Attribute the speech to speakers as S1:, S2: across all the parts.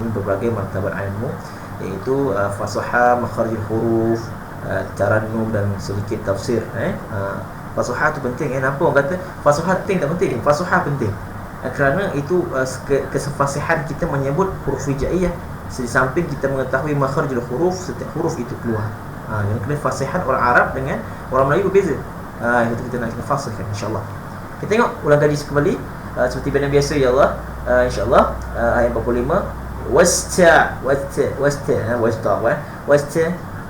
S1: ataupun berbagai martabat ilmu, iaitu fasahah, makharijul huruf, taranum dan sedikit tafsir. Fasahah tu penting. Kenapa orang kata fasahah penting? Tak penting. Fasahah penting kerana itu kesefasihan kita menyebut huruf hijaiyah. Di samping kita mengetahui makharijul huruf, setiap huruf itu keluar. Yang kena fasihan orang Arab dengan orang Melayu berbeza. Itu kita nak kena fasihkan, insya-Allah. Kita tengok ulang kaji kembali seperti biasa ya Allah. Insya-Allah ayat 45,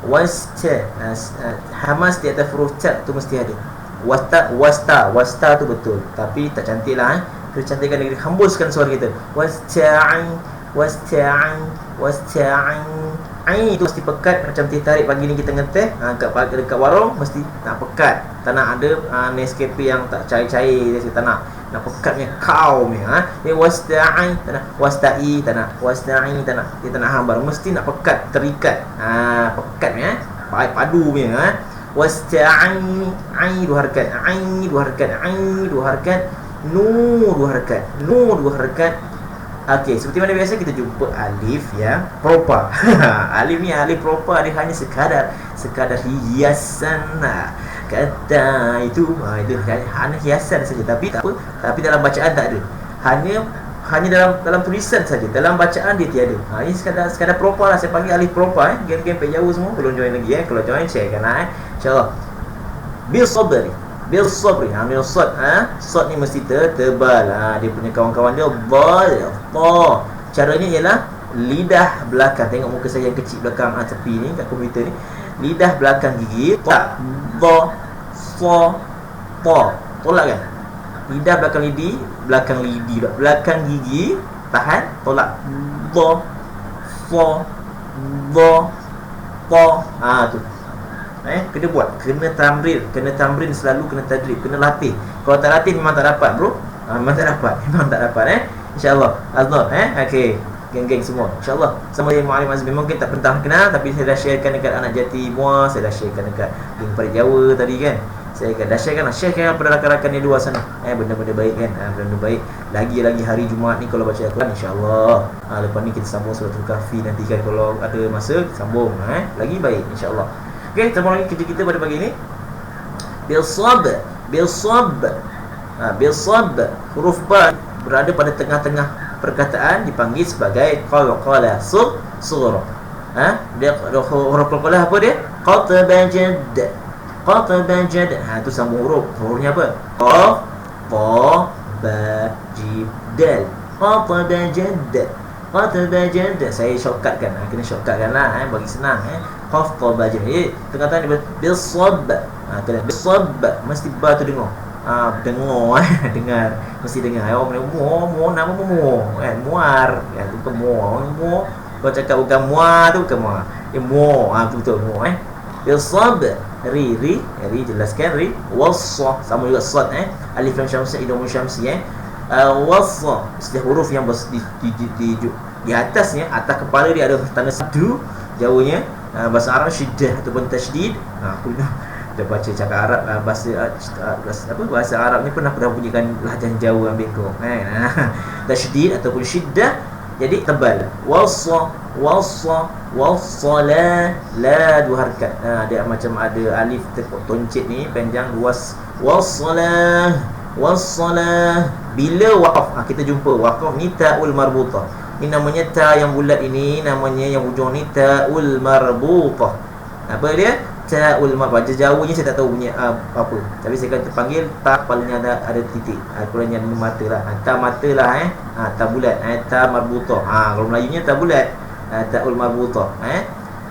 S1: wasta hamas di atas huruf ta tu mesti ada. Wasta tu betul, tapi tak cantiklah. Kita cantikkan lagi, hembuskan suara kita. Wasta'in itu mesti pekat. Macam teh tarik pagi ni kita ngeteh dekat warung, mesti nak pekat. Tak nak ada Nescafe yang tak cair-cair. Dia tak nak pekatnya kau ni. Wasta'in tak nak, wasta'i tak nak, wasta'in tak nak. Dia tak nak hambar, mesti nak pekat, terikat. Pekat ni padu punya. Wasta'in, ain dua harakat, ain dua harakat, ain dua harakat, nun dua harakat, nun dua harakat. Okey, seperti mana biasa kita jumpa alif yang proper. Alif ni alif proper, dia hanya sekadar hiasan kata itu. Itu hanya hiasan saja, tapi tak apa. Tapi dalam bacaan tak ada. Hanya dalam tulisan saja. Dalam bacaan dia tiada. Ini sekadar proper lah. Saya panggil alif proper. Geng-geng Pek Jawa semua belum join lagi. Kalau join sharekan insya-Allah. Bil sabri. Bil sabri. Ambil sad. Sad ni mesti tebal. Dia punya kawan-kawan dia bal. Caranya ialah lidah belakang. Tengok muka saya yang kecil belakang tepi ni kat komputer ni. Lidah belakang gigi tak. Tolak kan? Lidah belakang gigi tahan, tolak. Tu. Kena buat, kena tamrin selalu, kena tadrib, kena latih. Kalau tak latih memang tak dapat, bro. Memang tak dapat. InsyaAllah. Aznur, okey. Geng-geng semua, InsyaAllah. Sama dengan Mu'alim Azmi, mungkin tak pernah kenal, tapi saya dah sharekan dekat anak jati Muar, saya dah sharekan dekat geng Parit Jawa tadi kan. Saya dah sharekan pada rakan-rakan di luar sana. Benda-benda baik kan. Benda baik. Lagi hari Jumaat ni kalau baca Al-Quran, insya-Allah. Lepas ni kita sambung surah Al-Kahfi nanti kan, kalau ada masa sambung. Lagi baik insya-Allah. Okey, kita mula kerja kita pada pagi ni. Bil sab. Huruf ba berada pada tengah-tengah perkataan, dipanggil sebagai qalqalah sughra. Dia huruf qalqalah apa dia? Qatabajad. Tu sambung hurufnya apa? Qaf, ta, ba, jim, dal. Qatabajad. Saya shortcut kan. Kena shortcut kan lah, bagi senang. Qaf, ta, ba, jim. Tengah-tengah ni bil sab. Kena bil sab, mesti ba tu dengar. Dengar, mesti dengar. Nama muar. Tu bukan muar. Kau cakap bukan muar tu bukan muar. Tu betul muar. Bil sab. Ri jelaskan ri. Wassa sama juga sad alif lam syamsi idgham syamsi wassa setiap huruf yang di atasnya, atas kepala dia ada tanda satu. Jawanya bahasa Arab syiddah ataupun tasydid. Aku dah baca cakap Arab, bahasa Arab ni pernah bunyikan lahjah Jawa ambil kau tasydid ataupun syiddah, jadi tebal. Wassala la dua harakat. Dia macam ada alif toncit ni panjang luas. Wassalah. Bila waqaf, kita jumpa waqaf ni ta'ul marbutah. Ini namanya ta yang bulat, ini namanya yang hujung ni ta'ul marbutah. Apa dia? Ta'ul marbutah. Jauhnya saya tak tahu bunyi apa. Tapi saya kata panggil ta kepalanya ada titik. Kurangnya ada mata lah. Ta mata lah ta bulat. Ta marbutah. Kalau Melayunya ta bulat. Ta'ul marbutah.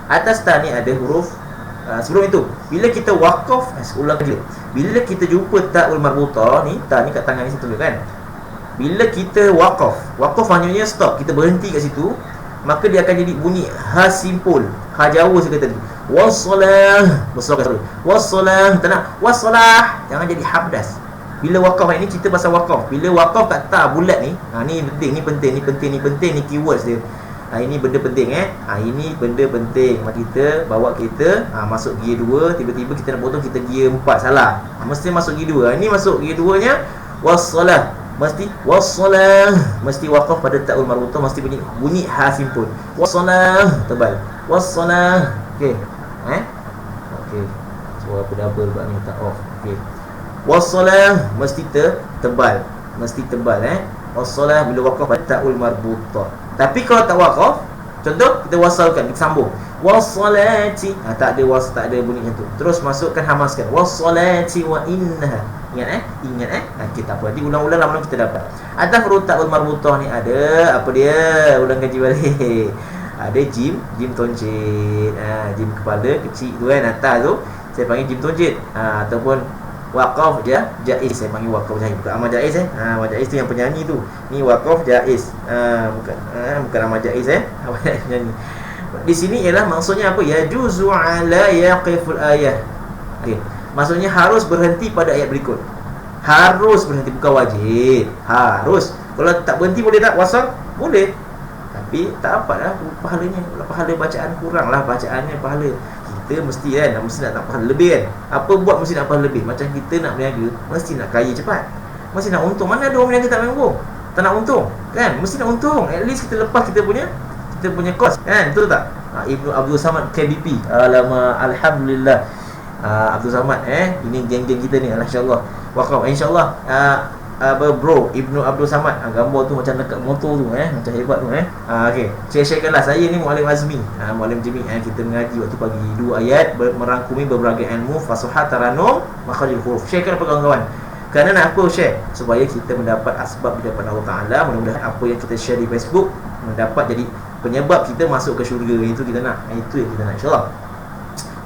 S1: Atas ta ni ada huruf. Sebelum itu, bila kita waqaf, ulang lagi. Bila kita jumpa ta'ul marbutah ni, ta ni kat tangan ni saya tunjuk kan. Bila kita waqaf maknanya stop, kita berhenti kat situ, maka dia akan jadi bunyi ha simpul, ha Jawa saya kata tadi. Wassalah, wassalah, tak nak wassalah, jangan jadi habdas. Bila waqaf ni cerita pasal waqaf. Bila waqaf kat ta bulat ni, ni penting, ni keywords dia. Ini benda penting ini benda penting. Kita bawa kita masuk gear 2, tiba-tiba kita nak potong, kita gear 4 salah. Mesti masuk gear 2. Ini masuk gear 2 nya wassalah. mesti wassalah, mesti waqaf pada ta'ul marbutah, mesti bunyi ha simpul. Wassalah tebal. Wassalah. Okey. Okey. Suara pedabel buat ni tak off. Okey. Wassalah mesti tebal. Mesti tebal Wassalah bila waqaf pada ta'ul marbutah. Tapi kalau tak waqaf, contoh kita wasalkan, kita sambung. Wassalati. Tak ada bunyi macam tu. Terus masukkan, hamaskan. Wassalati wa innaha. Ingat kita apa? Nanti ulang-ulang lama kita dapat. Atas huruf ta'ul marbutah ni ada apa dia? Ulang kaji balik. Ada jim toncit. Jim kepala kecil tu atas tu saya panggil jim toncit. Ataupun waqaf jaiz, saya panggil waqaf jaiz. Bukan Ahmad Jaiz Ahmad Jaiz tu yang penyanyi tu. Ni waqaf jaiz. Bukan Ahmad Jaiz Ahmad Jaiz penyanyi. Di sini ialah maksudnya apa? Yajuzu ala yaqiful ayah. Okey. Maksudnya harus berhenti pada ayat berikut. Harus berhenti, bukan wajib. Harus. Kalau tak berhenti boleh tak wasal? Boleh. Tapi tak apa lah pahalanya. Kalau pahala bacaan kurang lah, bacaannya pahala. Kita mesti mesti nak pahala lebih kan. Apa buat mesti nak pahala lebih. Macam kita nak berniaga, mesti nak kaya cepat. Mesti nak untung. Mana ada orang berniaga tak untung? Tak nak untung kan? Mesti nak untung. At least kita lepas kita punya kos kan, betul tak? Ibnu Abdul Samad KBP. Alamak, alhamdulillah. Abdul Samad ini geng-geng kita ni, insya-Allah. Waqaf insya-Allah. Bro Ibnu Abdul Samad, gambar tu macam dekat motor tu macam hebat tu okey. Share-sharekanlah. Saya ni Muallim Azmi, Muallim Jami. Kita mengaji waktu pagi 2 ayat merangkumi berbagai ilmu fasuhat taranum makharijul huruf. Sharekan kepada kawan-kawan. Kerana nak apa share? Supaya kita mendapat asbab di hadapan Allah Ta'ala. Mudah-mudahan apa yang kita share di Facebook mendapat jadi penyebab kita masuk ke syurga. Itu kita nak. Itu yang kita nak, insya-Allah.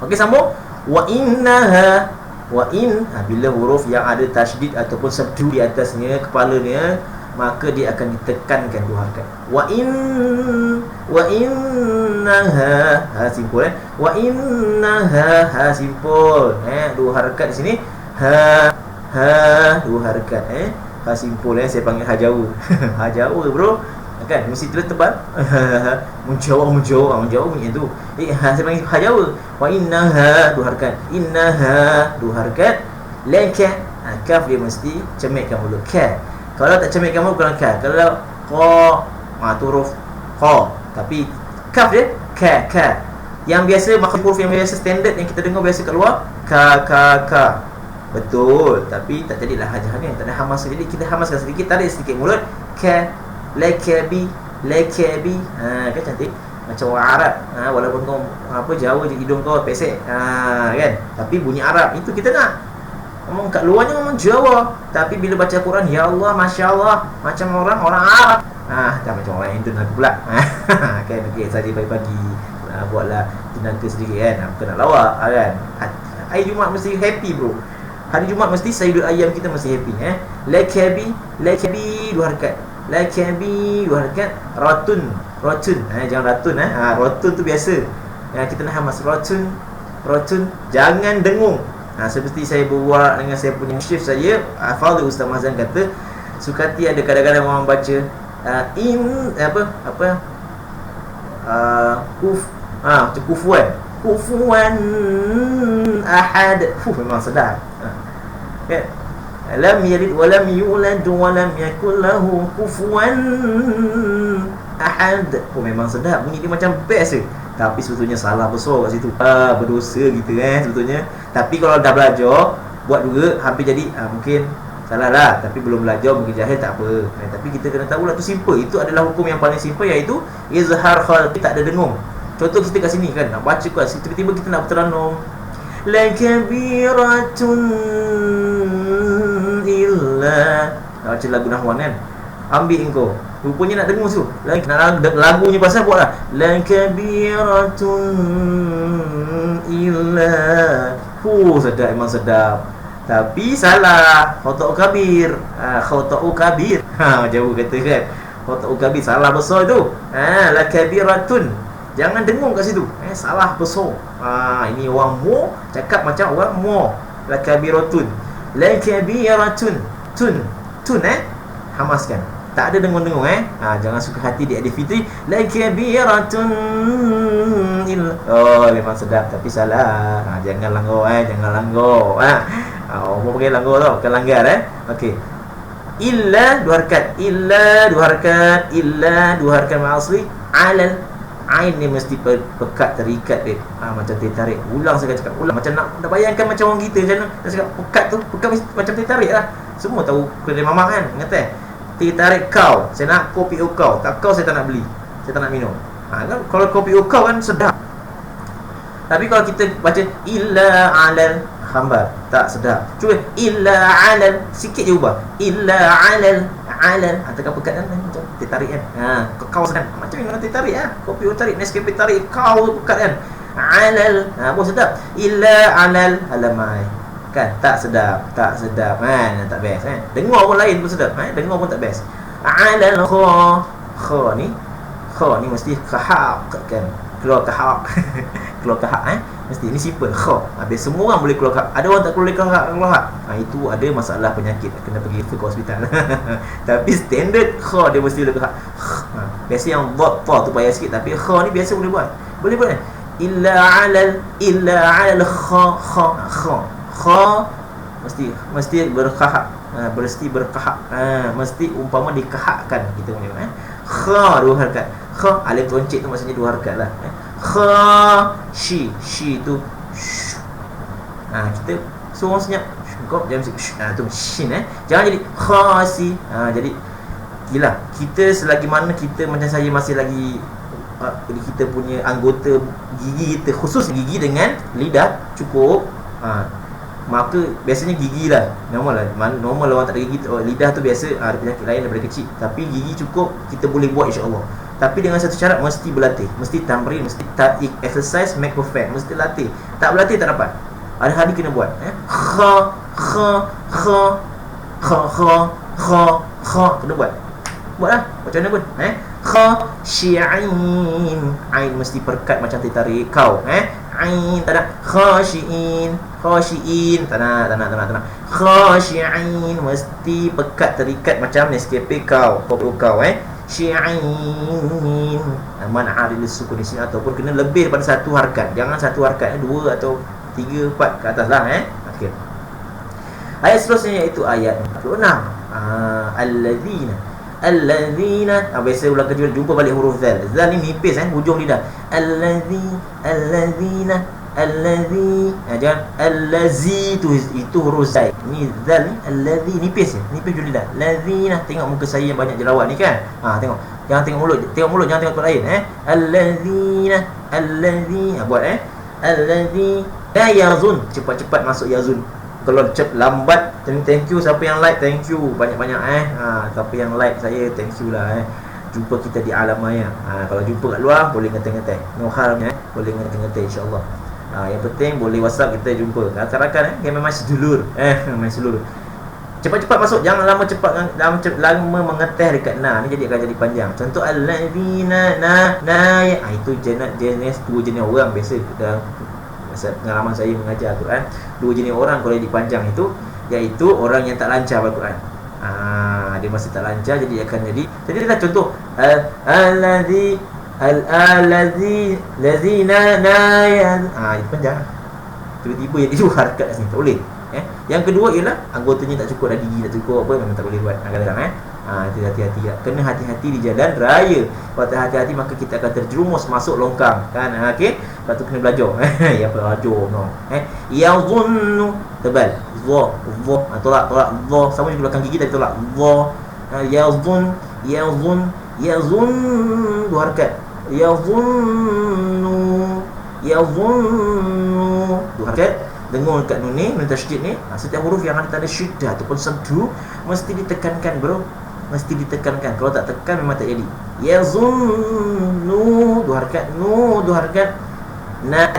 S1: Okey, sambung. Wa innaha. Wa in, bila huruf yang ada tasydid ataupun sabdu di atasnya, kepalanya, maka dia akan ditekankan 2 harakat. Wa innaha simpul Wa innaha simpul 2 harakat di sini. Ha 2 harakat ha simpul saya panggil ha Jawa. Ha Jawa bro kan, mesti tebal. Menjawab bunyi tu. Saya panggil ha Jawa. Wa innaha 2 harakat. Innaha 2 harakat. Laka kaf dia mesti cemitkan mulut. Ka. Kalau tak cemitkan mulut bukan ka. Kalau qa tu huruf qa, tapi kaf dia ka. Yang biasa makhraj huruf yang biasa standard yang kita dengar biasa kat luar ka. Betul, tapi tak jadilah hajahnya, tak ada hamas. Jadi kita hamaskan sedikit, tarik sedikit mulut. Ka lakabi kan cantik macam orang Arab. Walaupun kau Jawa je, hidung kau pesek kan, tapi bunyi Arab itu kita nak. Ngomong kat luarnya ngomong Jawa, tapi bila baca Quran ya Allah masya-Allah macam orang Arab. Tak macam orang Hindu aku pula. Kan okey, tadi pagi-pagi buatlah tenaga sedikit kan, bukan nak lawak kan. Hari Jumaat mesti happy bro. Hari Jumaat mesti Sayyidul Ayyam kita mesti happy lakabi 2 harakat. Lakabi 2 harakat. Ratun jangan ratun ratun tu biasa kita nak hamas. Ratun jangan dengung. Seperti saya berbual dengan saya punya syif saya, Fadil Ustaz Mahzan kata sukati ada kadang-kadang orang baca macam kufuan ahad. Memang sedap kan. Lam yalid wa lam yulad wa lam yakul lahu kufuwan ahad. Memang sedap, bunyi dia macam best tapi sebetulnya salah besar kat situ. Berdosa kita sebetulnya. Tapi kalau dah belajar buat juga hampir jadi mungkin salah lah, tapi belum belajar mungkin jahil tak apa. Tapi kita kena tahu lah tu simple. Itu adalah hukum yang paling simple, iaitu izhar khalqi, tak ada dengung. Contoh kita kat sini kan nak baca kan, tiba-tiba kita nak berteranum la kabiratun illa, nak baca lagu Nahwan kan, ambil engkau rupanya nak dengung tu lagunya pasal buatlah la kabiratun illa. Sedap, memang sedap, tapi salah. Khata'u kabir. Jauh kata kan, khata'u kabir, salah besar tu. La kabiratun, jangan dengung kat situ. Salah besar. Ini orang mu cakap macam orang mu. La kabiratun. La kabiratun. Tun hamaskan. Tak ada dengung-dengung jangan suka hati di Adif Fitri. La kabiratun memang sedap tapi salah. Jangan langgar jangan langgar. Mau pakai langgar tau, bukan langgar Okey. illa dua harakat, illa dua harakat, illa dua harakat ma'asli, alal. Ain ni mesti pekat, terikat dia. Macam tertarik. Ulang saya cakap, ulang. Macam nak bayangkan macam orang kita macam mana. Dia cakap pekat tu, pekat macam tertarik lah. Semua tahu kedai mamak kan, kata tertarik kau. Saya nak kopi kau. Tak kau saya tak nak beli. Saya tak nak minum. Kan? Kalau kopi kau kan sedap. Tapi kalau kita baca illa alal, hambar, tak sedap. Cuba illa alal, sikit je ubah. Illa alal, alal. Tekan pekat kan macam tertarik kan. Kau sedap. Macam mana tertarik kopi tarik, Nescafe tarik, kau pekat kan. Alal, pun sedap. Illa alal halamai. Kan tak sedap, tak sedap kan, tak best kan. Dengar pun lain pun sedap dengar pun tak best. Alal kha ni mesti kahak kan. Keluar kahak. Keluar kahak mesti ini simple kha. Habis semua orang boleh keluar kahak. Ada orang tak boleh keluar kahak. Itu ada masalah penyakit, kena pergi ke hospital. Tapi standard kha dia mesti boleh kahak. Biasa yang dot ta tu payah sikit, tapi kha ni biasa boleh buat. Boleh buat illa alal kha mesti berkahak. Mesti berkahak. Mesti umpama dikahakkan kita punya kha dua harakat. Kha alif toncik tu maksudnya dua harakat lah. Kha shi tu kita suruh senyap kau jangan tu shin jangan jadi khasi. Jadi gila kita selagi mana kita macam saya masih lagi kita punya anggota gigi kita, khusus gigi dengan lidah cukup, maka biasanya gigi lah normal orang tak ada gigi, lidah tu biasa ada penyakit lain daripada kecil, tapi gigi cukup kita boleh buat insya-Allah. Tapi dengan satu syarat, mesti berlatih, mesti tamrin, mesti exercise make perfect, mesti latih. Tak berlatih tak dapat. Hari-hari kena buat kha kena buatlah macam mana pun khashi'in, ain mesti perkat macam tertarik kau ain tak ada khashi'in tak nak khashi'in mesti pekat terikat macam Nescafe kau syi'in man aril sukun di sini, ataupun kena lebih daripada satu harakat, jangan satu harakat, dua atau tiga, empat ke atas lah okey. Ayat seterusnya iaitu ayat 46. Alladzina biasa ulang kejul jumpa balik huruf zal. Zal ni nipis hujung lidah. Alladzina jangan allazi itu huruf zai. Ni zal ni allazi nipis hujung lidah. Alladzina, tengok muka saya yang banyak jerawat ni kan. Tengok. Jangan tengok mulut, jangan tengok tempat lain alladzina buat allazi la yazun, cepat-cepat masuk yazun. Kalau lambat, thank you siapa yang like, thank you banyak-banyak siapa yang like saya, thank you lah Jumpa kita di alam maya. Kalau jumpa kat luar boleh ngeteh-ngeteh, no harm boleh ngeteh-ngeteh insya-Allah. Yang penting boleh WhatsApp kita jumpa. Rakan-rakan yang memang sedulur main seluruh. Cepat-cepat masuk, jangan lama lama mengeteh dekat ni jadi akan jadi panjang. Contoh alladzina itu jenis dua jenis orang biasa kita pengalaman saya mengajar Al-Quran, dua jenis orang kalau dipanjang itu, iaitu orang yang tak lancar Al-Quran. Dia masih tak lancar, jadi akan jadi kita contoh alladzina itu panjang, tiba-tiba jadi dua harakat kat sini tak boleh. Yang kedua ialah anggotanya tak cukup, dah gigi tak cukup apa, memang tak boleh buat kadang-kadang itu hati-hati lah. Kena hati-hati di jalan raya. Kalau tak hati-hati maka kita akan terjerumus masuk longkang kan. Okey, lepas tu kena belajar ya belajar yazunnu tebal dha tolak dha sama juga belakang gigi, tapi tolak dha yazun dua harakat, yazunnu dua harakat. Dengar dekat nun ni, nun tasydid ni, setiap huruf yang ada tanda syiddah ataupun saddu mesti ditekankan bro, mesti ditekankan. Kalau tak tekan memang tak jadi. Yazunnu dua harakat, nu dua harakat.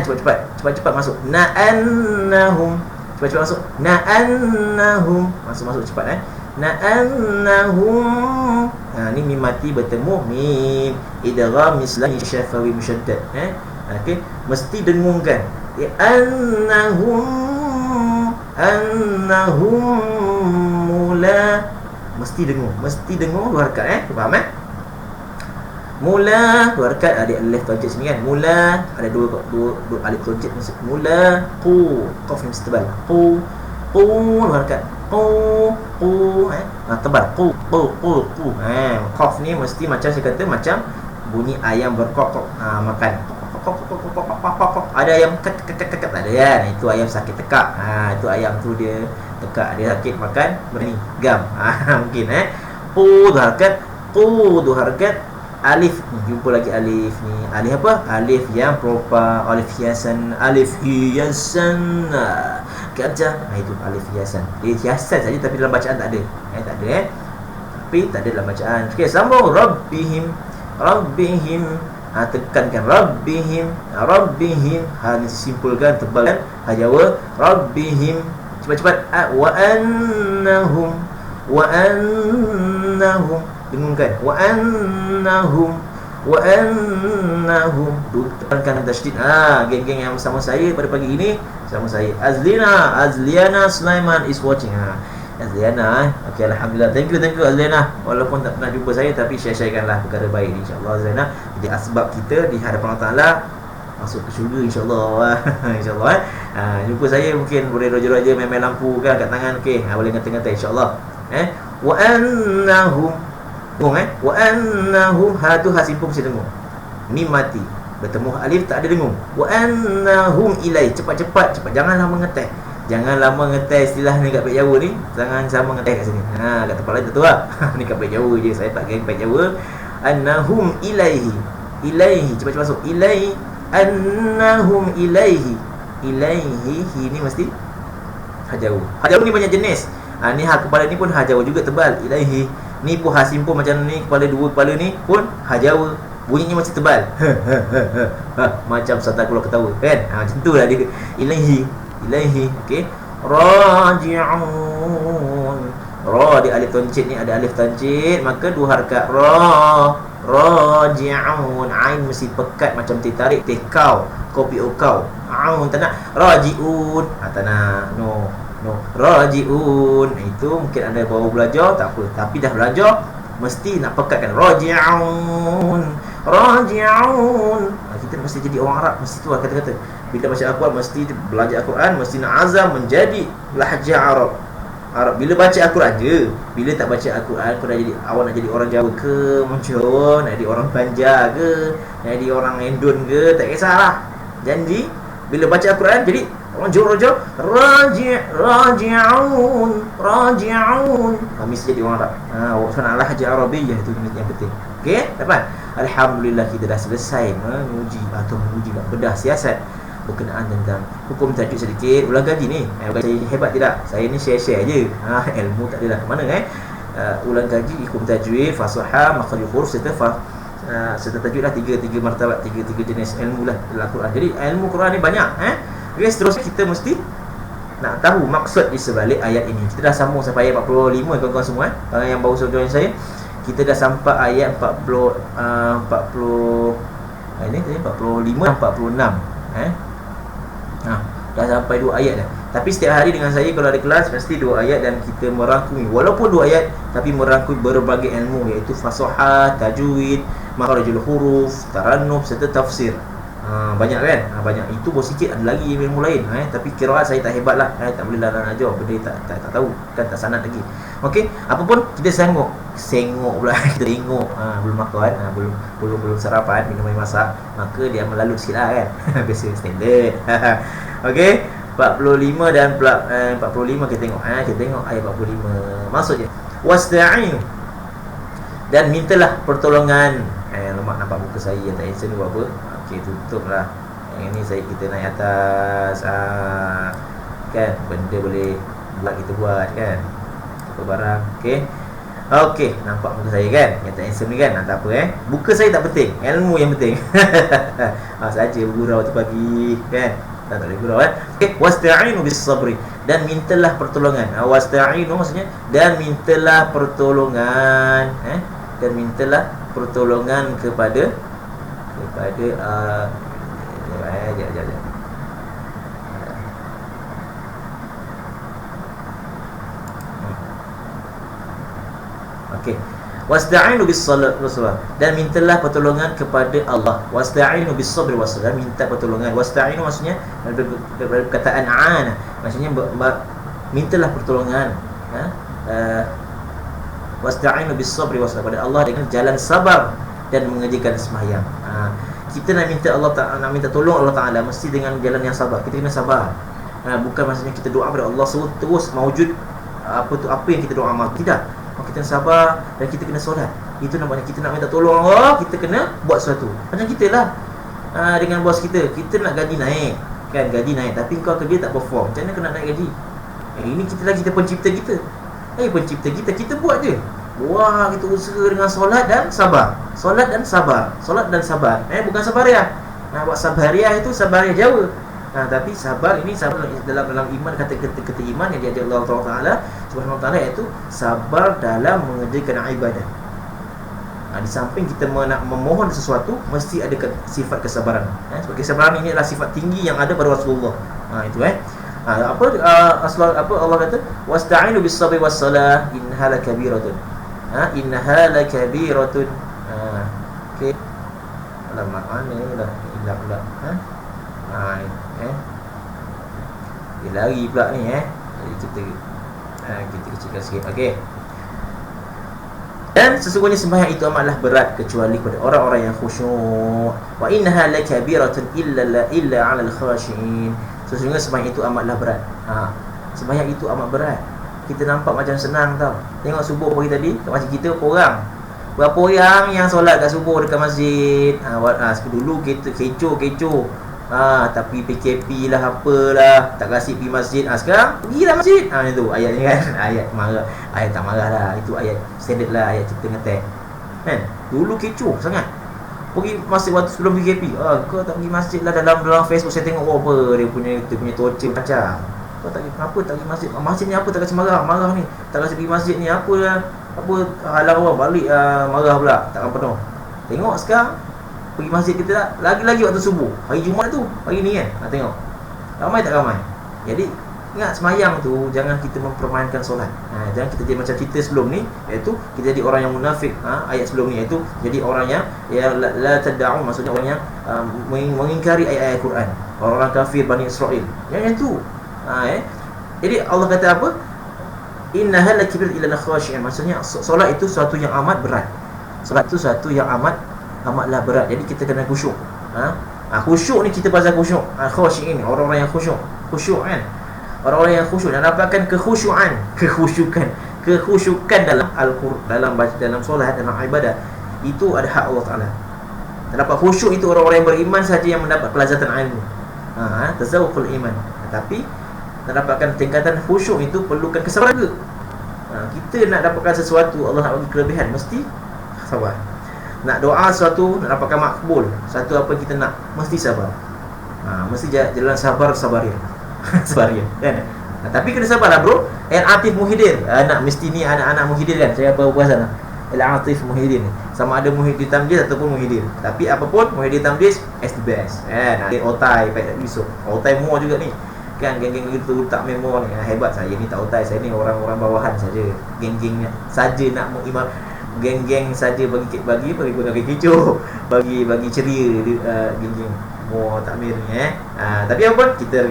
S1: Cepat-cepat masuk. Na'annahum, cepat-cepat masuk. Na'annahum, masuk cepat Na'annahum. Ni mim mati bertemu mim idgham mislah syafawi musyaddad. Okey, mesti dengungkan. Annahum mula, mesti dengung dua harakat faham mula dua harakat, ada alif tajid sini kan, mula ada dua alif tajid masuk mula qaf mesti tebal dua harakat tebal qaf ni mesti macam saya kata macam bunyi ayam berkokok makan. Ada ayam kek ada kan, itu ayam sakit tekak. Itu ayam tu dia tekak, dia sakit makan berani gam. Mungkin qud harakat alif ni, jumpa lagi alif ni. Alif apa? Alif yang proper, alif hiasan, gajah. Itu alif hiasan. Dia hiasan saja tapi dalam bacaan tak ada. Tak ada tapi tak ada dalam bacaan. Okey, sambung rabbihim. Tekankan rabbihim. Ni simpulkan, tebalkan Jawa. Rabbihim. Cepat-cepat. Wa annahum. Dengungkan. Wa annahum. Tekankan tasydid. Geng-geng yang bersama saya pada pagi ini, sama saya Azliana Sulaiman is watching. Azliana, okey, alhamdulillah. Thank you Azliana. Walaupun tak pernah jumpa saya tapi share-sharekanlah perkara baik ni, insya-Allah Azliana. Jadi asbab kita di hadapan Allah Taala masuk ke syurga, insya-Allah. Insya-Allah. Jumpa saya mungkin boleh roja-roja main-main lampu kan kat tangan, okey. Boleh ngata-ngata, insya-Allah. Wa annahum. Wa annahum, tu hasimpun mesti dengung. Mim mati. Bertemu alif tak ada dengung. Wa annahum ilai. Cepat. Jangan lama ngeteh. Istilah ni kat Pek Jawa ni. Jangan sama ngeteh kat sini. Kat tempat lain tu lah. Ni kat Pek Jawa je. Saya tak geng Pek Jawa. Annahum ilaihi. Cepat masuk. Ilaihi. Annahum ilaihi. Hi ni mesti hajawu. Hajawu ni banyak jenis. Ni kepala ni pun hajawu juga tebal. Ilaihi. Ni pun hasimpun macam ni. Dua kepala ni pun hajawu. Bunyinya masih tebal. Macam Santa Claus ketawa kan. Macam tu lah dia. Ilaihi. Okey. Raji'un. Ra di alif tancit ni ada alif tancit, maka dua harakat raji'un. Ain mesti pekat macam tarik tekau, kopi okau. Aun tak nak. Raji'un. Tak nak. No. Raji'un. Itu mungkin anda baru belajar, tak apa. Tapi dah belajar mesti nak pekatkan. Raji'un. Kita mesti jadi orang Arab, mesti tu lah kata-kata. Bila baca Al-Quran mesti belajar Al-Quran, mesti nak azam menjadi lahjah Arab. Bila baca Al-Quran je. Bila tak baca Al-Quran, kau awak nak jadi orang Jawa ke, Muncul, nak jadi orang Banjar ke, nak jadi orang Endon ke, tak kisahlah. Janji bila baca Al-Quran jadi orang Jawa. Raji'un. Mesti jadi orang Arab. Awak nak lahjah Arabiyyah, itu yang penting. Okey, dapat. Alhamdulillah kita dah selesai menguji bedah siasat berkenaan tentang hukum tajuk sedikit. Ulang kaji ni. Saya hebat tidak? Saya ni share je. Ilmu tak adalah ke mana ulang kaji hukum tajwid, fasahah, makhraj huruf serta tajwidlah tiga martabat, tiga jenis ilmu lah dalam Quran. Jadi ilmu Quran ni banyak. Okay, seterusnya kita mesti nak tahu maksud di sebalik ayat ini. Kita dah sambung sampai ayat 45 kawan-kawan semua. Yang baru join saya, kita dah sampai ayat 45 dan 46. Dah sampai 2 ayat dah. Tapi setiap hari dengan saya kalau ada kelas mesti 2 ayat dan kita merangkumi. Walaupun 2 ayat tapi merangkumi berbagai ilmu, iaitu fasahah, tajwid, makharijul huruf, tarannuf serta tafsir. Banyak kan? Banyak. Itu baru sikit, ada lagi ilmu lain. Tapi qiraat saya tak hebat lah. Tak boleh lah nak ajar. Benda tak tahu. Kan tak sanad lagi. Okey, apapun kita sengok pula. Kita tengok belum makan, belum sarapan, minum air masak, maka dia melalut sikit lah kan. Biasa standard. Okey, 45 dan 45 kita tengok. Kita tengok ayat 45. Maksudnya wasta'inu, dan mintalah pertolongan. Lemak nampak muka saya yang tak handsome ni buat apa? Okey, tutuplah. Yang ni kita naik atas. Kan benda boleh buat, kita buat kan. Apa barang. Okey, nampak muka saya kan? Yang tak handsome ni kan? Tak apa Muka saya tak penting, ilmu yang penting. Saja bergurau tu pagi kan? Tak boleh gurau Okey, wasta'inu bis sabri, dan mintalah pertolongan. Wasta'inu maksudnya dan mintalah pertolongan. Dan mintalah pertolongan kepada Okey. Wasta'inu bis-salat was-salam, dan mintalah pertolongan kepada Allah. Wasta'inu bis-sabri was-salam, minta pertolongan. Wasta'inu maksudnya daripada perkataan ana, maksudnya mintalah pertolongan wasta'inu bis sabri wassabar, pada Allah dengan jalan sabar dan mengerjakan sembahyang. Kita nak minta Allah Ta'ala, nak minta tolong Allah Ta'ala, mesti dengan jalan yang sabar. Kita kena sabar. Bukan maksudnya kita doa kepada Allah terus mewujud apa yang kita doa amal. Tidak. Kita kena sabar dan kita kena solat. Itu namanya kita nak minta tolong Allah, kita kena buat sesuatu. Macam kita lah, dengan bos kita nak gaji naik, kan, gaji naik, tapi kau kerja tak perform, macam mana kena naik gaji? Ini kita pencipta kita. Pencipta kita buat je. Wah, kita usaha dengan solat dan sabar. Solat dan sabar. Solat dan sabar. Bukan sabariah. Buat sabariah itu sabariah Jawa. Tapi sabar ini sabar dalam iman, kata iman yang diajar Allah Taala Subhanahu Wa Taala, iaitu sabar dalam mengerjakan ibadah. Di samping kita nak memohon sesuatu, mesti ada sifat kesabaran. Sebab kesabaran ini adalah sifat tinggi yang ada pada Rasulullah. Itu Allah kata wasta'inu bis sabri was salah innaha lakabiratun. Innaha lakabiratun. Okey. Alamak mana dah hilang pula. Dia lari pula ni. Jadi kita kecilkan sikit. Okey. Dan sesungguhnya sembahyang itu amatlah berat kecuali pada orang-orang yang khusyuk. Wa innaha lakabiratun illa 'alal khashiin. Sesungguhnya sembahyang itu amatlah berat. Sembahyang itu amat berat. Kita nampak macam senang tau. Tengok subuh pagi tadi, kat masjid kita orang. Berapa orang yang solat kat subuh dekat masjid. Dulu kita kecoh. Tapi PKP lah apalah, tak kasih pergi masjid. Sekarang pergilah masjid. Itu ayat ni kan. Ayat marah. Ayat tak marah lah. Itu ayat standard lah, ayat kita ngetek. Kan? Dulu kecoh sangat. Pergi masjid waktu sebelum PKP. Kau tak pergi masjid lah. Dalam Facebook saya tengok apa dia punya torture macam. Kau tak pergi, kenapa tak pergi masjid? Masjid ni apa tak kasi marah ni? Tak kasi pergi masjid ni apa lah? Apa halang orang balik marah pula. Takkan penuh. Tengok sekarang pergi masjid kita tak, lagi-lagi waktu subuh, hari Jumaat tu, hari ni kan. Tengok ramai tak ramai. Jadi ingat semayang tu, jangan kita mempermainkan solat. Jangan kita jadi macam kita sebelum ni, iaitu kita jadi orang yang munafik. Ayat sebelum ni iaitu jadi orang yang la tad'u, maksudnya orang yang mengingkari ayat-ayat Quran, orang-orang kafir Bani Israel. Yang itu jadi Allah kata apa? Innaha lakabiratun illa khashi'in. Maksudnya solat itu sesuatu yang amat berat. Solat itu sesuatu yang amatlah berat. Jadi kita kena khusyuk. Khusyuk ni kita pasal khusyuk. Khashi'in, orang-orang yang khusyuk. Khusyuk kan? Orang-orang yang khusyuk dan dapatkan kekhusyukan dalam Al-Quran, dalam solat, dalam ibadah, itu ada hak Allah Taala. Dapat khusyuk itu orang-orang yang beriman saja yang mendapat kelazatan ilmu. Tazawuqul iman. Tapi nak dapatkan tingkatan khusyuk itu perlukan kesabaran juga. Kita nak dapatkan sesuatu, Allah nak bagi kelebihan, mesti sabar. Nak doa sesuatu, nak dapatkan makbul, satu apa kita nak, mesti sabar. Mesti jalan sabar-sabaria. Sabaria kan. Tapi kena sabarlah bro. Al-Atif Muhyiddin, mesti ni anak-anak Muhyiddin kan. Saya apa puasan Al-Atif Muhyiddin, sama ada Muhyiddin Tamjiz ataupun Muhyiddin. Tapi apapun, Muhyiddin Tamjiz is the best kan. Otai Pak Yusuf, otai muar juga ni kan. Geng-geng itu tak memor ni hebat. Saya ni tak otai, saya ni orang-orang bawahan saja. Geng-geng saja nak mengimam, geng-geng saja bagi kecoh, bagi ceria geng-geng muar takmir ni tapi apa pun kita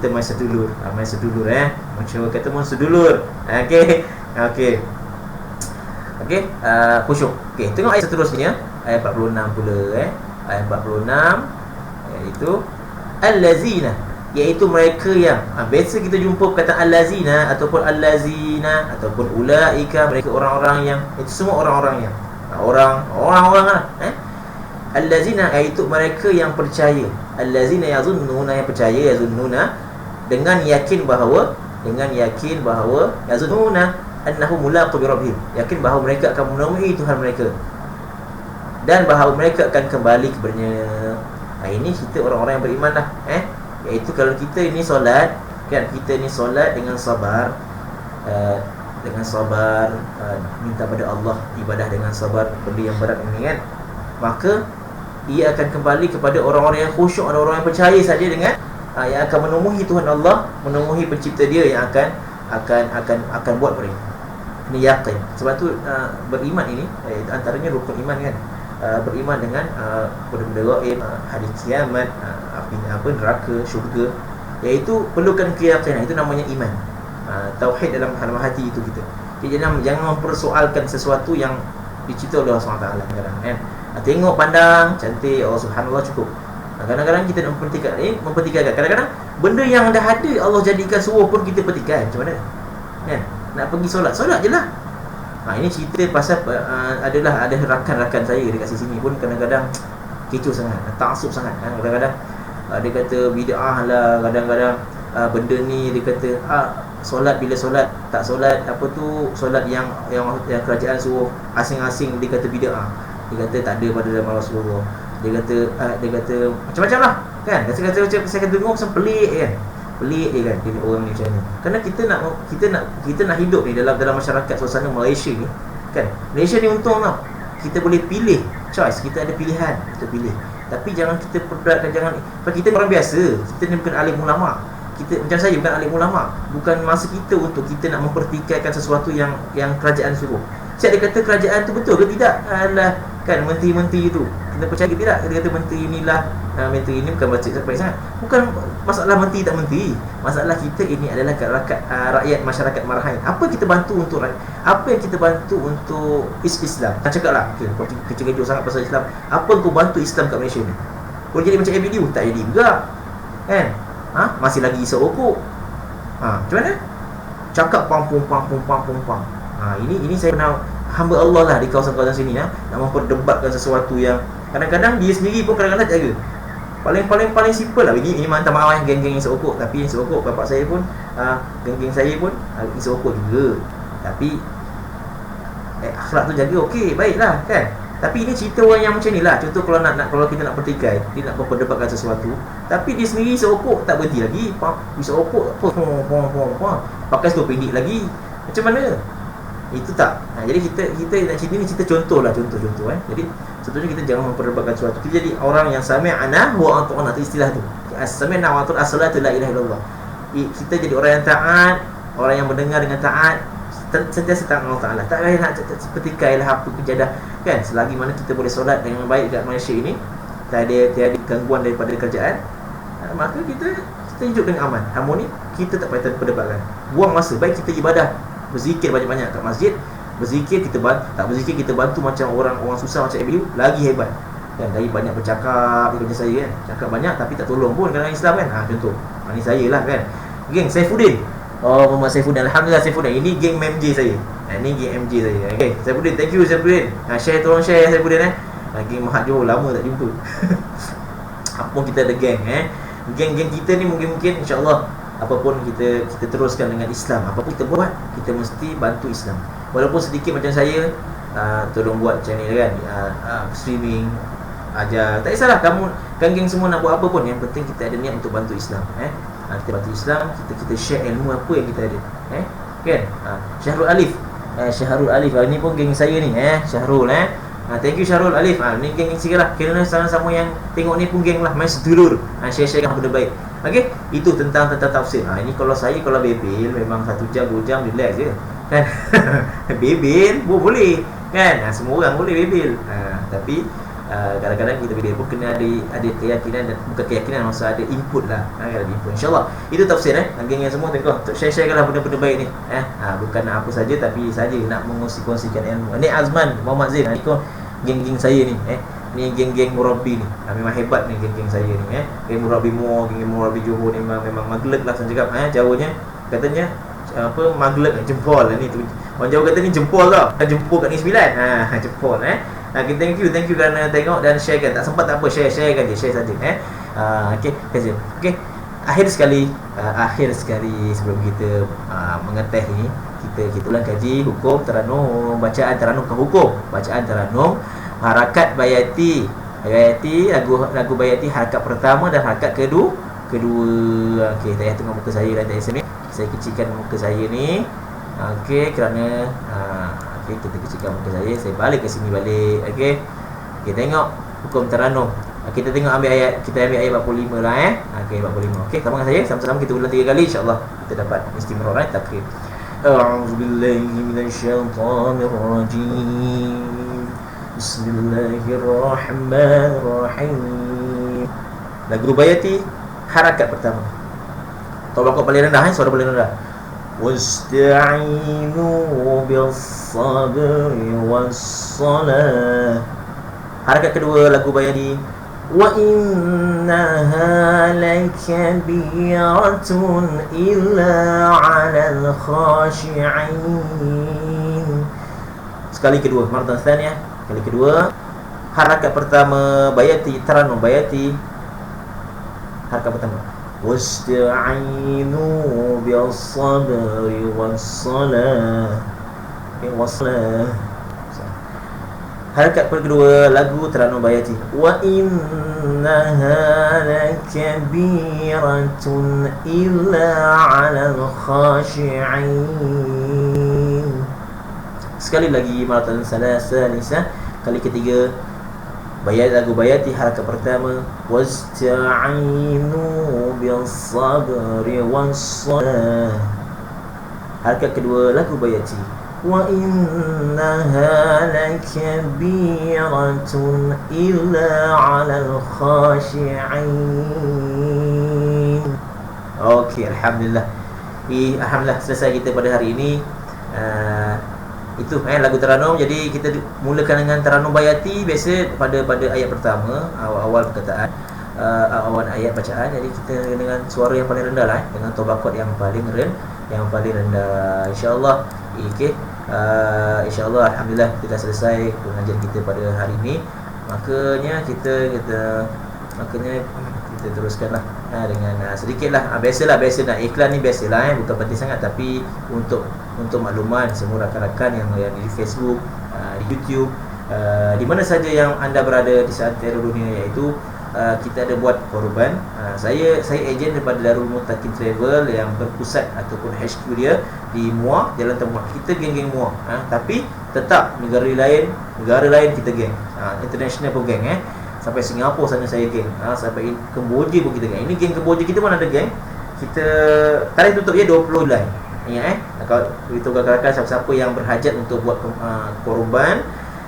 S1: main sedulur, macam kata mun sedulur. Okey khusyuk. Tengok ayat seterusnya, ayat 46 pula ayat 46 iaitu allazina, iaitu mereka yang biasa kita jumpa perkataan allazina ataupun allazina ataupun ulaika, mereka orang-orang yang, itu semua orang-orang yang orang-orang lah allazina, iaitu mereka yang percaya. Allazina yazunnuna, yang percaya, yazunnuna dengan yakin bahawa yazunnuna annahum mulaqu bi rabbihim, yakin bahawa mereka akan menemui Tuhan mereka dan bahawa mereka akan kembali kepadanya. Ini kita orang-orang yang beriman lah iaitu kalau kita ini solat kan, kita ni solat dengan sabar, minta pada Allah, ibadah dengan sabar, benda yang berat ini kan, maka ia akan kembali kepada orang-orang yang khusyuk, orang-orang yang percaya saja dengan yang akan menemui Tuhan Allah, menemui pencipta dia yang akan buat mereka. Ini yakin. Sebab tu beriman ini antaranya rukun iman kan. Beriman dengan benda-benda gaib, hari kiamat, neraka, syurga, iaitu perlukan keyakinan. Itu namanya iman. Tauhid dalam hati itu kita. Jadi jangan mempersoalkan sesuatu yang dicipta oleh Allah SWT kadang-kadang kan. Tengok pandang cantik, oh subhanallah cukup. Kadang-kadang kita nak mempertikaikan. Kadang-kadang benda yang dah ada Allah jadikan suruh pun kita petikai. Macam mana? Kan? Nak pergi solat je lah. Ini cerita pasal ada rakan-rakan saya dekat sini pun kadang-kadang kecoh sangat, taksub sangat kan. Kadang-kadang dia kata bid'ah lah, kadang-kadang benda ni dia kata solat bila solat tak solat apa tu, solat yang kerajaan suruh asing-asing dia kata bid'ah. Dia kata tak ada pada zaman Rasulullah. Dia kata macam-macam lah kan. Saya kata dengar macam pelik kan. Pelik je kan orang ni macam ni. Kerana kita nak hidup ni dalam masyarakat suasana Malaysia ni kan. Malaysia ni untung tau. Kita boleh pilih, choice, kita ada pilihan untuk pilih. Tapi jangan kita perberatkan, kita orang biasa. Kita ni bukan alim ulama. Kita macam saya bukan alim ulama. Bukan masa kita untuk kita nak mempertikaikan sesuatu yang kerajaan suruh. Siap dia kata kerajaan tu betul ke tidak? Alah kan menteri-menteri tu. Kita percaya ke tidak? Dia kata menteri inilah, menteri ini bukan baca sampai sangat. Bukan masalah menteri tak menteri. Masalah kita ini adalah rakyat masyarakat Marahan. Apa kita bantu untuk rakyat? Apa yang kita bantu untuk Islam? Tak cakaplah. Kecil-kecil sangat pasal Islam. Apa kau bantu Islam kat Malaysia ni? Kau jadi macam ABDU? Tak jadi juga. Kan? Masih lagi isap rokok. Macam mana? Cakap pam. Ini saya kenal hamba Allah lah di kawasan-kawasan sini nak memperdebatkan sesuatu yang kadang-kadang dia sendiri pun kadang-kadang jaga. Paling simple lah. Ini minta maaf geng-geng isap rokok. Tapi isap rokok bapak saya pun geng-geng saya pun isap rokok juga. Tapi akhlak tu jaga, okey, baiklah kan. Tapi ini cerita orang yang macam ni lah. Contoh kalau kita nak pertikai, dia nak memperdebatkan sesuatu, tapi dia sendiri isap rokok tak berhenti lagi. Isap rokok pakai seluar pendek lagi. Macam mana? Itu tak. Jadi kita nak cerita ni, cerita contoh. Jadi sebetulnya kita jangan memperdebatkan sesuatu. Kita jadi orang yang sami'ana wa ata'na, tu istilah tu. Sami'na wa ata'na, as-salatu la ilaha illallah. Kita jadi orang yang taat, orang yang mendengar dengan taat, sentiasa taat Allah Ta'ala. Tak payah nak sepertikailah apa kejadah kan. Selagi mana kita boleh solat dengan baik dekat Malaysia ini, tiada gangguan daripada kerajaan, maka kita hidup dengan aman, harmoni. Kita tak payah perdebatkan. Buang masa. Baik kita ibadah, berzikir banyak-banyak kat masjid. Berzikir kita bantu, tak berzikir kita bantu macam orang susah macam ABU, lagi hebat kan. Dari banyak bercakap macam saya kan, cakap banyak tapi tak tolong pun dalam Islam kan. Contoh ni saya lah kan. Geng Saifuddin, Muhammad Saifuddin, alhamdulillah Saifuddin. Ini geng MJ saya. Ini geng MJ saya. Okay, Saifuddin, thank you Saifuddin. Tolong share Saifuddin Geng Mahat Johor lama tak jumpa. Apa kita ada geng geng kita ni mungkin insya-Allah apapun kita teruskan dengan Islam. Apapun kita buat, kita mesti bantu Islam. Walaupun sedikit macam saya, tolong buat channel kan, streaming, ajar. Tak kisahlah kamu, geng semua nak buat apa pun, yang penting kita ada niat untuk bantu Islam. Kita bantu Islam, kita share ilmu apa yang kita ada. Kan? Syahrul Alif. Syahrul Alif. Ini pun geng saya ni, Syahrul thank you Syahrul Alif. Ni geng sikitlah. Kira sama-sama yang tengok ni pun geng lah, main sedulur. Share benda baik. Okey, itu tentang tafsir. Ini kalau bebel memang 1 jam 2 jam relax je. Kan? Bebel boleh kan. Semua orang boleh bebel. Tapi kadang-kadang kita bebel pun kena ada keyakinan, dan bukan keyakinan, maksud ada input lah. Ada input. InsyaAllah itu tafsir geng yang semua tengok. Share-sharekanlah benda-benda baik ni. Bukan nak apa saja, tapi saja nak mengkongsikan ilmu. Ni Azman Muhammad Zain. Ni geng-geng saya ni. Ni geng-geng Murabi ni. Memang hebat ni geng-geng saya ni. Geng Murabi Muar, geng Murabi Johor ni memang maglek lah saya cakap. Jawanya katanya maglek, jempol ni tu. Orang Jawa kata ni jempol tau. Jempol kat ni 9. Jempol thank you kerana tengok dan share kan. Tak sempat tak apa, share kan je, share saja okey, terima kasih. Okey, akhir sekali sebelum kita mengeteh ni, kita ulang kaji hukum Taranum, bacaan Taranum ke hukum bacaan Taranum. Harakat Bayati, lagu Bayati harakat pertama dan harakat kedua. Okey, tak payah tengok muka saya dan tak SMS. Saya kecilkan muka saya ni. Okey, kerana kita kecilkan muka saya balik ke sini balik. Okey, tengok hukum Taranum. Kita ambil ayat 45 lah Okey, 45. Okey, sama dengan saya, sama-sama kita ulang 3 kali, insya-Allah kita dapat istimrar takrib. A'udzubillahi minasyaitonirrajim. Bismillahirrahmanirrahim. Lagu Bayati harakat pertama. Tolong kau paling rendah, suara paling rendah. wasta'inu bis-sabri was-salah. Harakat kedua lagu Bayani, wa innaha lakabiratun illa 'alal khashi'in. Sekali kedua, maratan tsaniyah, kali kedua. Harakat pertama Bayati, Taranum Bayati. Harakat pertama, wasta'inu bis-sabri was-salah. Harakat kedua lagu Taranum Bayati, wa innaha lakabiratun illa 'alal khashi'in. Sekali lagi maratan salasa nisa, kali ketiga. Lagu Bayati harakat pertama, wasta'inu bis-sabri was-salah. Harakat kedua lagu Bayati, wa innaha lakabiratun illa 'alal khashi'in. Okey, alhamdulillah. Alhamdulillah selesai kita pada hari ini. Itu lagu Taranum. Jadi kita mulakan dengan Taranum Bayati. Biasa pada ayat pertama, awal perkataan, awal ayat bacaan. Jadi kita dengan suara yang paling rendah lah, dengan tobakot yang paling rendah, insya-Allah. Okey. InsyaAllah, alhamdulillah kita dah selesai pengajian kita pada hari ini. Makanya kita teruskanlah dengan sedikitlah. Biasa nak iklan ni biasalah, bukan penting sangat, tapi untuk makluman semua rakan-rakan yang di Facebook, di YouTube, di mana saja yang anda berada di seantero dunia, iaitu kita ada buat korban. Saya ejen daripada Darul Muttaqin Travel yang berpusat ataupun HQ dia di Muar, Jalan Temuak. Kita geng-geng Muar, tapi tetap negara lain kita geng, international pun geng, sampai Singapura sana saya geng, sampai Kemboja pun kita geng. Ini geng Kemboja kita mana ada geng. Kita tarikh tutup dia 20 Julai. Ingat kalau beritahu rakan-rakan siapa-siapa yang berhajat untuk buat korban,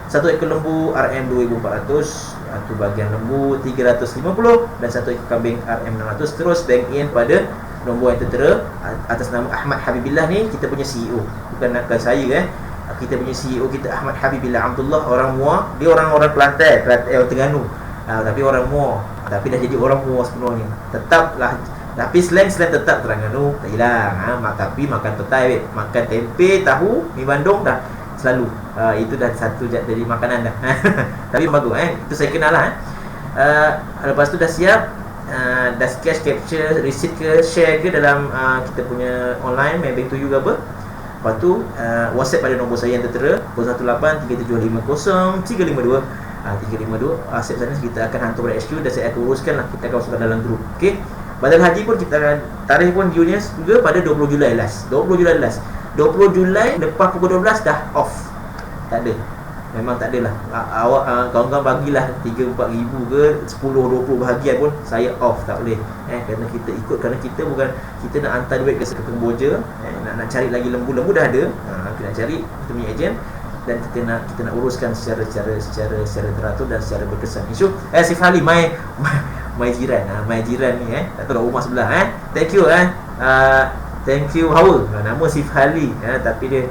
S1: satu ekor lembu RM2,400, satu bahagian lembu 350, dan satu ekor kambing RM600. Terus bank in pada nombor yang tertera atas nama Ahmad Habibillah ni, kita punya CEO, bukan saya kita punya CEO kita Ahmad Habibillah Abdullah, orang Muar. Dia orang Kelantan, Terengganu, tapi orang Muar, tapi dah jadi orang Muar sepenuhnya. Tetaplah, tapi slang tetap Terengganu, tak hilang. Tapi makan petai, makan tempe, tahu, mi Bandung dah selalu. Itu dah satu jadi makanan dah. Tapi bagus, itu saya kenal lah. Lepas tu dah siap, dah cash capture receipt ke share ke dalam kita punya online Maybank to you ke apa. Lepas tu WhatsApp pada nombor saya yang tertera 018-3750-352. 352 WhatsApp sana, kita akan hantar pada HQ dan saya akan uruskan lah. Kita akan masukkan dalam grup. Okey. Badal haji pun kita akan tarikh pun Junius juga pada 20 Julai last. 20 Julai lepas pukul 12 dah off. Tak ada. Memang tak adalah. Awak kawan-kawan bagilah 3-4 ribu ke 10-20 bahagian pun saya off, tak boleh. Kerana kita ikut, kerana kita bukan, kita nak hantar duit ke Kemboja, nak cari lagi lembu dah ada. Kita nak cari, kita punya ejen, dan kita nak uruskan secara teratur dan secara berkesan. Isu Sif Ali my jiran, my jiran ni, tak tahu rumah sebelah. Thank you thank you Hawa, nama Sif Ali, tapi dia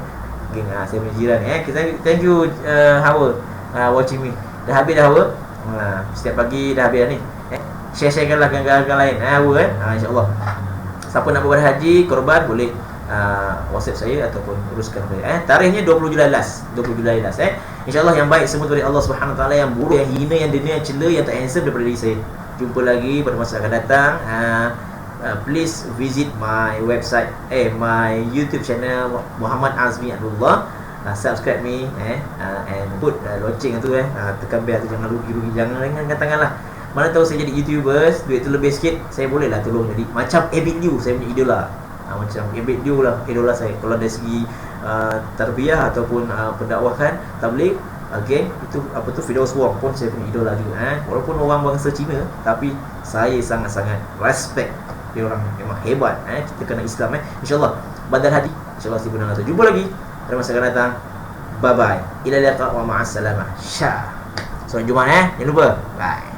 S1: geng, saya punya jiran. Thank you Hawa, watching me. Dah habis dah Hawa. Setiap pagi dah habis dah ni. Share-sharekanlah dengan lain. Hawa insya-Allah. Siapa nak buat haji korban boleh WhatsApp saya ataupun uruskan saya. Tarikhnya 20 Julai last. InsyaAllah yang baik semua dari Allah Subhanahu Wa Taala, yang buruk, yang hina, yang denia, yang cela, yang tak handsome daripada diri saya. Jumpa lagi pada masa akan datang. Please visit my website, my YouTube channel Muhammad Azmi Abdullah. Subscribe me and put lonceng tu tekan bell tu, jangan rugi-rugi, jangan ringankan tangan lah. Mana tahu saya jadi YouTubers, duit tu lebih sikit, saya boleh lah tolong jadi macam Abid Liu, saya punya idola. Macam Abid Liu lah idola saya. Kalau dari segi tarbiyah ataupun pendakwahan tabligh, itu Firdaus Wong pun saya punya idola juga. Walaupun orang bangsa Cina, tapi saya sangat-sangat respect dia, orang memang hebat. Kita kena Islam. InsyaAllah badal haji, InsyaAllah si benar. Jumpa lagi pada masa akan datang. Bye bye, ila liqa wa ma'assalamah. Syah. Sampai Jumaat, jangan lupa. Bye.